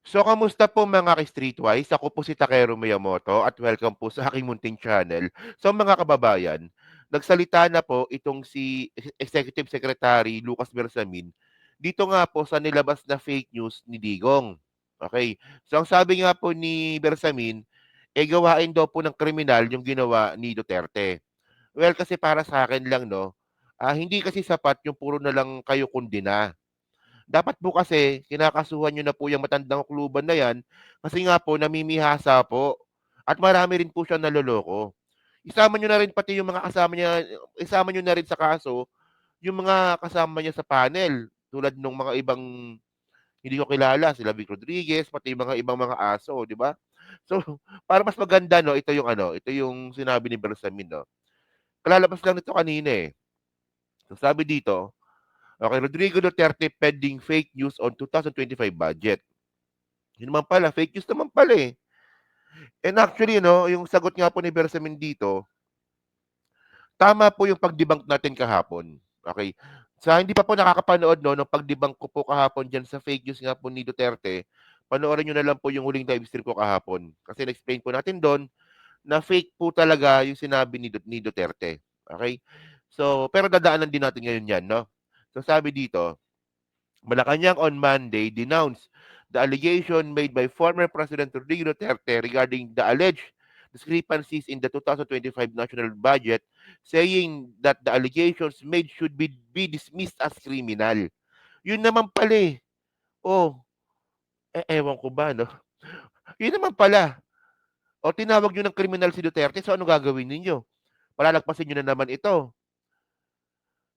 So, kamusta po mga ka-Streetwise? Ako po si Takeru Miyamoto at welcome po sa aking munting channel. So, mga kababayan, nagsalita na po itong si Executive Secretary Lucas Bersamin dito nga po sa nilabas na fake news ni Digong. Okay. So, ang sabi nga po ni Bersamin, gawain daw po ng kriminal yung ginawa ni Duterte. Well, kasi para sa akin lang, no, hindi kasi sapat yung puro na lang kayo kundina. Dapat po kasi kinakasuhan niyo na po yung matandang kluban na yan kasi nga po namimihasa po at marami rin po siyang naloloko. Isama niyo na rin pati yung mga kasama niya, isama niyo na rin sa kaso yung mga kasama niya sa panel tulad ng mga ibang hindi ko kilala, sila Vic Rodriguez, pati yung mga ibang mga aso, di ba? So, para mas maganda, no, ito yung sinabi ni Bersamin, no. Kalalabas lang nito kanina eh. So, sabi dito, okay, Rodrigo Duterte pending fake news on 2025 budget. Yun naman pala, fake news naman pala eh. And actually, no, yung sagot nga po ni Bersamin dito, tama po yung pag-debunk natin kahapon. Okay. Sa hindi pa po nakakapanood no, nung pag-debunk ko po kahapon dyan sa fake news nga po ni Duterte, panoorin nyo na lang po yung huling live stream ko kahapon. Kasi na-explain po natin doon na fake po talaga yung sinabi ni Duterte. Okay? So, pero dadaanan din natin ngayon yan, no? So, sabi dito, Malacanang on Monday denounced the allegation made by former President Rodrigo Duterte regarding the alleged discrepancies in the 2025 national budget, saying that the allegations made should be dismissed as criminal. Yun naman pala eh. Oh, ewan ko ba, no? Yun naman pala. O tinawag nyo ng criminal si Duterte, so ano gagawin ninyo? Palalagpasin nyo na naman ito.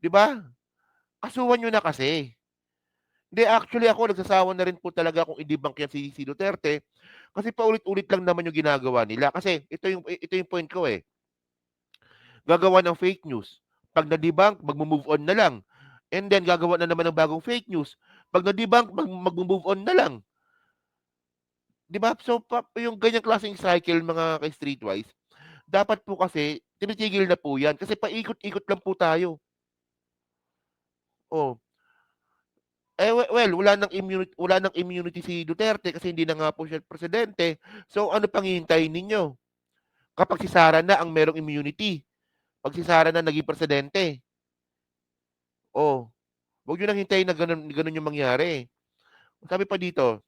Di ba? Kasuhan nyo na kasi. Hindi, actually ako, nagsasawa na rin po talaga kung i-debunk yan si Duterte kasi paulit-ulit lang naman yung ginagawa nila. Kasi ito yung point ko eh. Gagawa ng fake news. Pag na-debunk, mag-move on na lang. And then gagawa na naman ng bagong fake news. Pag na-debunk, mag-move on na lang. 'Di ba? So yung ganyang klaseng cycle mga ka-streetwise, dapat po kasi tinitigil na po 'yan kasi paikot-ikot lang po tayo. Oh, well, wala nang immunity si Duterte kasi hindi na nga po siya presidente. So ano pang hihintayin ninyo? Kapag si Sara na ang merong immunity, pag si Sara na naging presidente, oh, wag niyo nang hintayin na ganun yung mangyari. Sabi pa dito,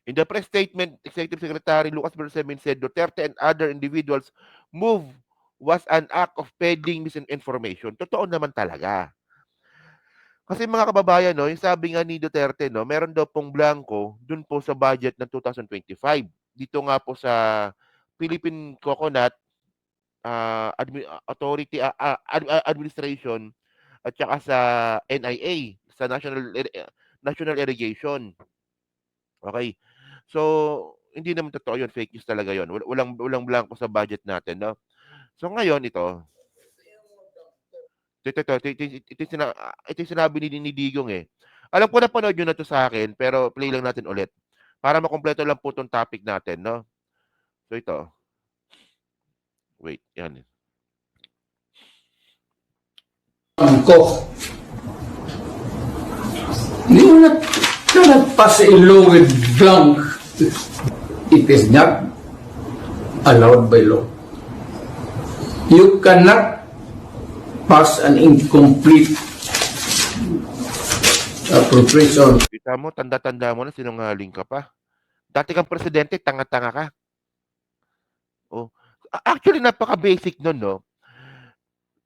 in the press statement, Executive Secretary Lucas Bersamin said Duterte and other individuals move was an act of peddling misinformation. Totoo naman talaga. Kasi mga kababayan, no, yung sabi nga ni Duterte, no, meron daw pong blanco dun po sa budget ng 2025. Dito nga po sa Philippine Coconut Authority Administration at saka sa NIA, sa National Irrigation. Okay. So, hindi naman totoo 'yun, fake news talaga 'yun. Walang blanco sa budget natin, no. So ngayon ito yung sinabi ni Digong eh. Alam ko napanood niyo na 'to sa akin, pero play lang natin ulit para makumpleto lang po 'tong topic natin, no. So ito, wait, 'yan. Ko, you not, cannot pass a law with blank. It is not allowed by law. You cannot pass an incomplete appropriation. Kita mo, tanda-tanda mo na sinungaling ka pa. Dati kang presidente, tanga-tanga ka. Oh. Actually, napaka-basic nun, no?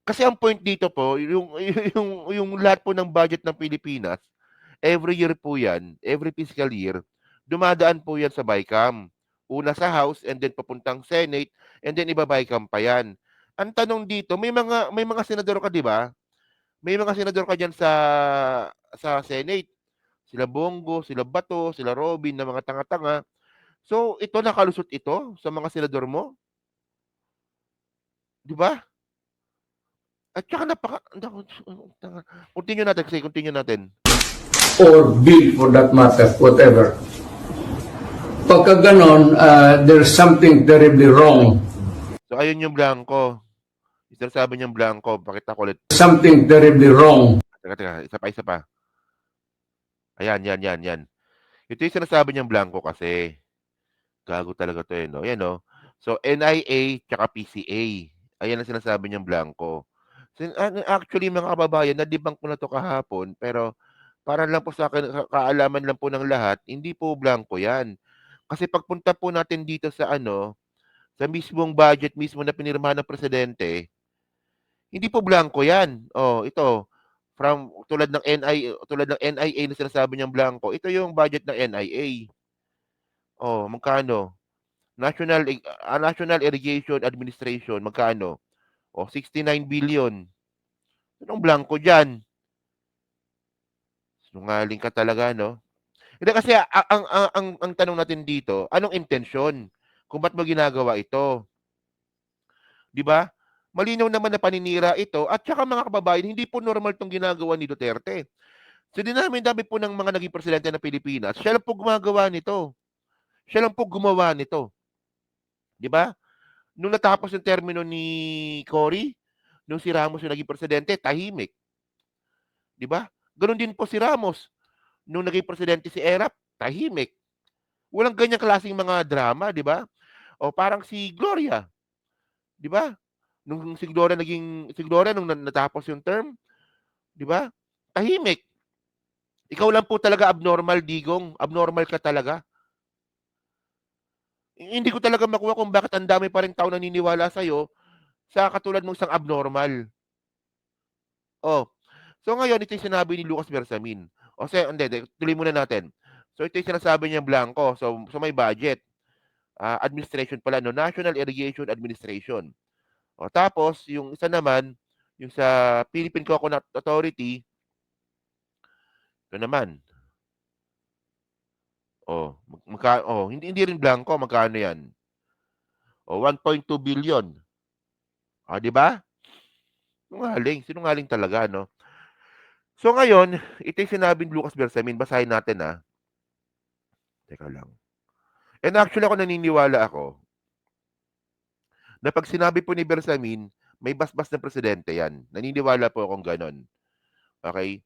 Kasi ang point dito po, yung lahat po ng budget ng Pilipinas, every year po yan, every fiscal year, dumadaan po yan sa BICAM. Una sa House and then papuntang Senate and then iba-BICAM pa yan. Ang tanong dito, may mga senador ka, 'di ba? May mga senador ka diyan sa Senate. Sila Bongo, sila Bato, sila Robin na mga tanga-tanga. So, ito nakalusot ito sa mga senador mo, 'di ba? At saka continue natin. Or bill for that matter, whatever. Pagka ganon, there's something terribly wrong. So, ayun yung blanco. Sabi niyang blanco. Pakita ko ulit. Something terribly wrong. Teka. Isa pa. Ayan, yan. Ito yung sinasabi niyang blanco kasi. Gago talaga 'to, eh, 'no? Yan, oh. So, NIA tsaka PCA. Ayan ang sinasabi niyang blanco. Actually, mga kababayan, na-debunk ko na 'to kahapon, pero para lang po sa akin, kaalaman lang po ng lahat, hindi po blanco 'yan. Kasi pagpunta po natin dito sa ano, sa mismong budget mismo na pinirmahan ng presidente, hindi po blanco 'yan. Oh, ito, tulad ng NIA na sinasabi niyang blanco, ito yung budget ng NIA. Oh, magkano? National Irrigation Administration, magkano? Oh, 69 billion. Anong blanco diyan? Sinungaling ka talaga, 'no? Hindi kasi ang tanong natin dito, anong intensyon kung ba't mo ginagawa ito, 'di ba? Malinaw naman na paninira ito at saka mga kababayan, hindi po normal 'tong ginagawa ni Duterte. Sa dinami-dami po ng mga naging presidente ng Pilipinas, siya lang po gumagawa nito. Siya lang po gumawa nito, 'di ba? Nung natapos yung termino ni Cory, nung si Ramos yung naging presidente, tahimik, 'di ba? Gano'n din po si Ramos, nung naging presidente si Erap, tahimik. Walang ganyang klaseng mga drama, 'di ba? O parang si Gloria, 'di ba? Nung si Gloria nung natapos yung term, 'di ba? Tahimik. Ikaw lang po talaga abnormal, Digong. Abnormal ka talaga. Hindi ko talaga makuha kung bakit ang dami pa ring tao naniniwala sa'yo sa katulad mong isang abnormal. Oh, so ngayon ito yung sinabi ni Lucas Bersamin. O hindi, tuloy muna natin. So ito yung sinasabi niyang blanco. So may budget. Administration pala, no? National Irrigation Administration. O tapos, yung isa naman, yung sa Philippine Coconut Authority, ito naman. Hindi rin blanco, magkano yan? O, 1.2 billion. O, di ba? Sinungaling talaga, no? So ngayon, ito yung sinabi ni Lucas Bersamin, basahin natin, ah. Teka lang. And actually ako naniniwala ako na pag sinabi po ni Bersamin, may basbas ng presidente yan. Naniniwala po akong ganon. Okay?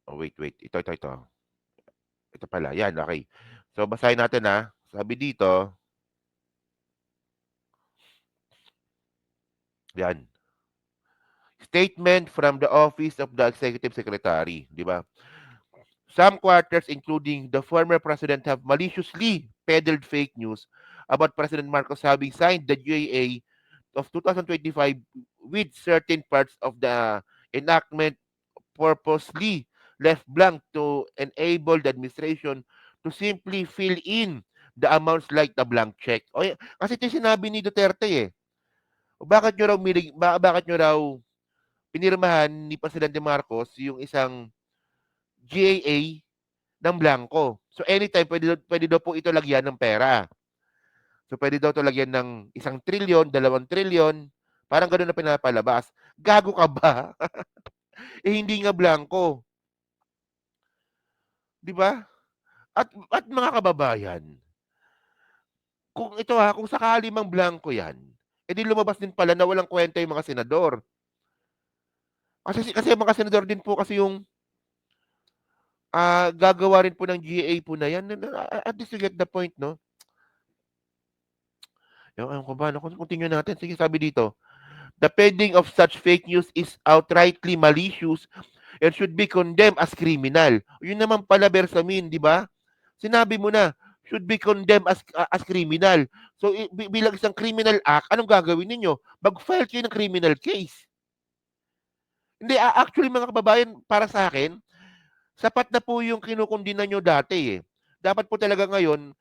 Oh, wait. Ito. Ito pala, yan, okay. So, basahin natin, ha. Sabi dito, yan. Statement from the Office of the Executive Secretary, di ba? Some quarters, including the former president, have maliciously peddled fake news about President Marcos having signed the GAA of 2025 with certain parts of the enactment purposely left blank to enable the administration to simply fill in the amounts like the blank check. Kasi ito yung sinabi ni Duterte, eh. Bakit nyo raw pinirmahan ni Presidente Marcos yung isang GAA ng blanco. So anytime, pwede daw po ito lagyan ng pera. So pwede daw ito lagyan ng 1 trilyon, 2 trilyon, parang gano'n na pinapalabas. Gago ka ba? Hindi nga blanco. 'Di ba? At mga kababayan, kung sakali mang blanco 'yan, edi lumabas din pala na walang kwenta yung mga senador. Kasi yung mga senador din po kasi yung gagawa rin po ng GA po na 'yan. At least you get the point, no? Ewan ko ba, continue natin. Sige, sabi dito, the peddling of such fake news is outrightly malicious and should be condemned as criminal. Yun naman pala, Bersamin, di ba? Sinabi mo na, should be condemned as criminal. So, bilang isang criminal act, anong gagawin ninyo? Mag-file kayo ng criminal case. Hindi, actually, mga kababayan, para sa akin, sapat na po yung kinukundina nyo dati, eh. Dapat po talaga ngayon,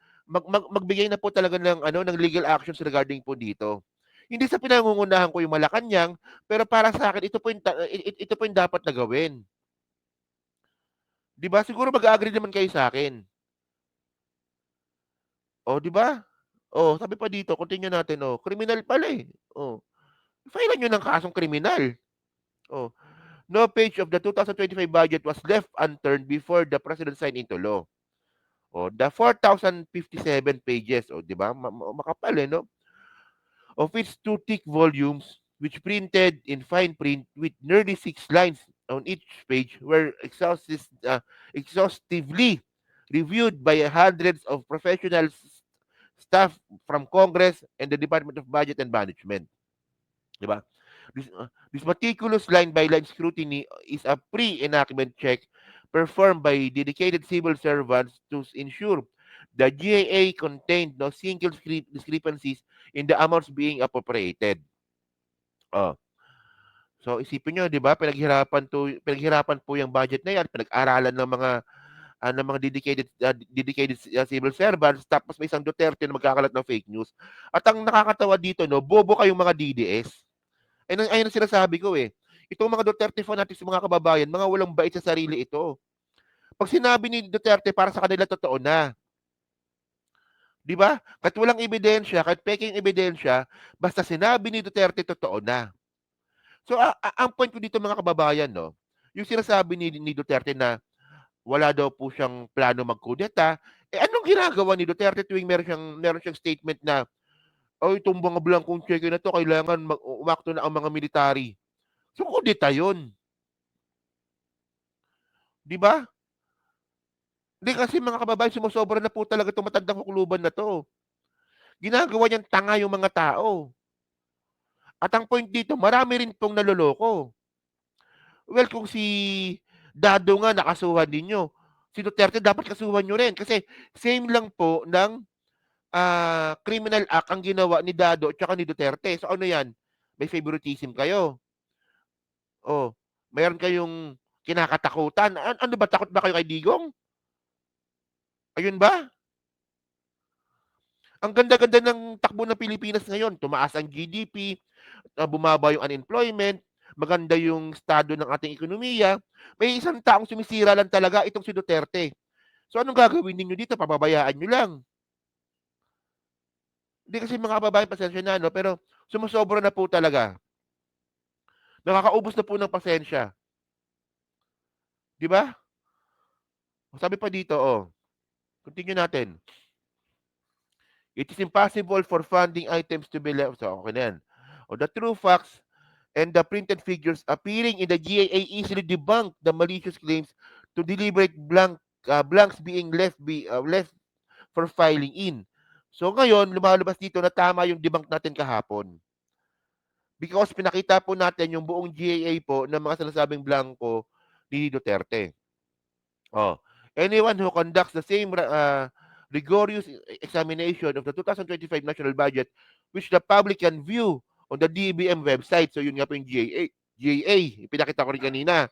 magbigay na po talaga ng legal actions regarding po dito. Hindi sa pinangungunahan ko yung Malacanang, pero para sa akin, ito po yung dapat na gawin. 'Di ba? Siguro mag-agree naman kayo sa akin. Oh, 'di ba? Oh, sabi pa dito, continue natin, oh. Kriminal pala, eh. Oh. File nyo ng kasong kriminal. Oh. No page of the 2025 budget was left unturned before the President signed into law. Oh, the 4,057 pages, oh, 'di ba? Makapal, eh, no? Of its two thick volumes, which printed in fine print with nearly 6 lines on each page were exhaustively reviewed by hundreds of professional staff from Congress and the Department of Budget and Management. Diba? This meticulous line-by-line scrutiny is a pre-enactment check performed by dedicated civil servants to ensure the GAA contained no single discrepancies in the amounts being appropriated. Oh. So isipin niyo, 'di ba, pinaghirapan po yung budget na 'yan, pinag-aralan ng mga dedicated civil servants, tapos may isang Duterte na magkakalat ng fake news. At ang nakakatawa dito, no, bobo kayong mga DDS. Ayun ang sinasabi ko eh. Itong mga Duterte fanatics, mga kababayan, mga walang bait sa sarili ito. Pag sinabi ni Duterte, para sa kanila totoo na. 'Di ba? Kahit walang ebidensya, kahit peking ebidensya, basta sinabi ni Duterte, totoo na. So, ang point ko dito, mga kababayan, no, yung sinasabi ni Duterte na wala daw po siyang plano magkudeta, anong ginagawa ni Duterte tuwing meron siyang statement na, "Ay, itong mga blankong tseke na 'to, kailangan umakto na ang mga military." So, kudeta 'yun. 'Di ba? Hindi, kasi mga kababayan, sumosobra na po talaga 'tong matandang kukuluban na 'to. Ginagawa niyang tanga yung mga tao. At ang point dito, marami rin pong naloloko. Well, kung si Dado nga nakasuhan ninyo, si Duterte dapat kasuhan niyo rin, kasi same lang po ng criminal act ang ginawa ni Dado at saka ni Duterte. So ano 'yan? May favoritism kayo? Oh, meron kayong kinakatakutan? Ano ba, takot ba kayo kay Digong? Ayun ba? Ang ganda-ganda ng takbo ng Pilipinas ngayon. Tumaas ang GDP, bumaba yung unemployment, maganda yung estado ng ating ekonomiya. May isang taong sumisira lang talaga, itong si Duterte. So anong gagawin ninyo dito? Pababayaan nyo lang. Hindi, kasi mga kababayan, pasensya na, no? Pero sumusobra na po talaga. Nakakaubos na po ng pasensya. Di ba? Sabi pa dito, oh. Continue natin. It is impossible for funding items to be left. So, okay na yan. The true facts and the printed figures appearing in the GAA easily debunk the malicious claims to deliberate blanks being left for filing in. So ngayon, lumalabas dito na tama yung debunk natin kahapon. Because pinakita po natin yung buong GAA po ng mga sinasabing blanco ni Duterte. Oh, anyone who conducts the same rigorous examination of the 2025 national budget, which the public can view on the DBM website. So yun nga po yung GAA, pinakita ko rin kanina,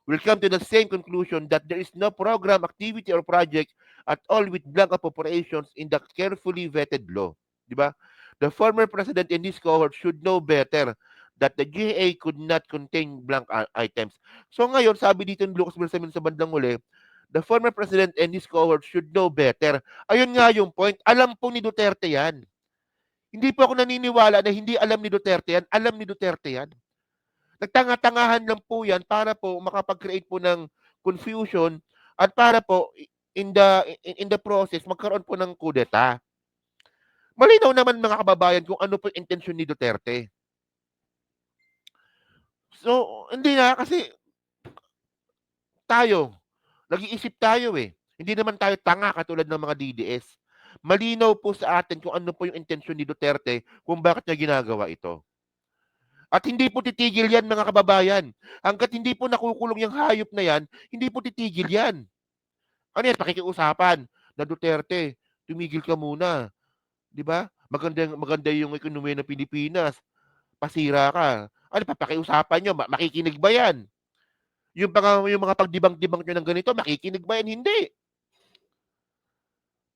will come to the same conclusion that there is no program, activity, or project at all with blank appropriations in the carefully vetted law. Di ba? The former president in this cohort should know better that the GAA could not contain blank items. So ngayon, sabi dito ni Lucas Bersamin sa bandang uli, the former president and his cohort should know better. Ayun nga yung point. Alam po ni Duterte yan. Hindi po ako naniniwala na hindi alam ni Duterte yan. Alam ni Duterte yan. Nagtanga-tangahan lang po yan para po makapag-create po ng confusion at para po in the process magkaroon po ng kudeta. Malinaw naman, mga kababayan, kung ano po yung intensyon ni Duterte. So, hindi na, kasi tayo, nag-iisip tayo eh. Hindi naman tayo tanga katulad ng mga DDS. Malinaw po sa atin kung ano po yung intensyon ni Duterte, kung bakit niya ginagawa ito. At hindi po titigil yan, mga kababayan. Hanggat hindi po nakukulong yung hayop na yan, hindi po titigil yan. Ano yan? Pakikiusapan na Duterte, tumigil ka muna. Di ba? Maganda yung ekonomiya ng Pilipinas. Pasira ka. Ano, papakiusapan nyo? Makikinig ba yan? Yung mga pagdibang-dibang nyo ng ganito, makikinig ba yan? Hindi.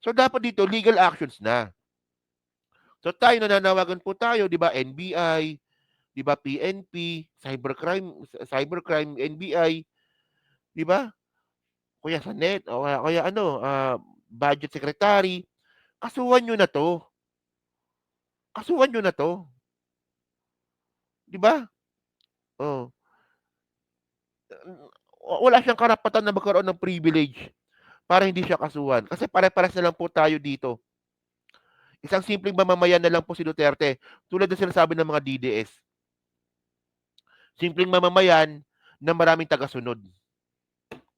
So, dapat dito, legal actions na. So, tayo, nananawagan po tayo, di ba, NBI, di ba, PNP, cybercrime, NBI, di ba? Kuya sa NET, o kaya budget secretary, kasuhan nyo na to. Kasuhan nyo na to. Di ba? Oh. Wala siyang karapatan na magkaroon ng privilege para hindi siya kasuhan. Kasi pare-pares na lang po tayo dito. Isang simpleng mamamayan na lang po si Duterte, tulad ng sinasabi ng mga DDS. Simpleng mamamayan na maraming tagasunod.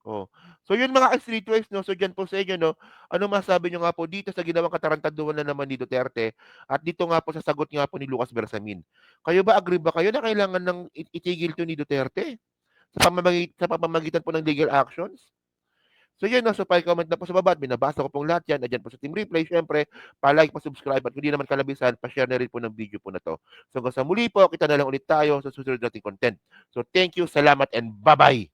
Oh. So yun mga ka-streetwise, no? So diyan po sa inyo, no? Ano masabi nyo nga po dito sa ginawang katarantaduhan na naman ni Duterte at dito nga po sa sagot nga po ni Lucas Bersamin? Kayo ba, agree ba kayo na kailangan ng itigil to ni Duterte sa pamamagitan po ng legal actions? So yun, no? So pa-comment na po sa baba at binabasa ko pong lahat yan. Andyan po sa Team Replay, syempre, pa-like, pa-subscribe at kung di naman kalabisan, pa-share na rin po ng video po na to. So hanggang sa muli po, kita na lang ulit tayo sa susunod nating content. So thank you, salamat, and bye-bye!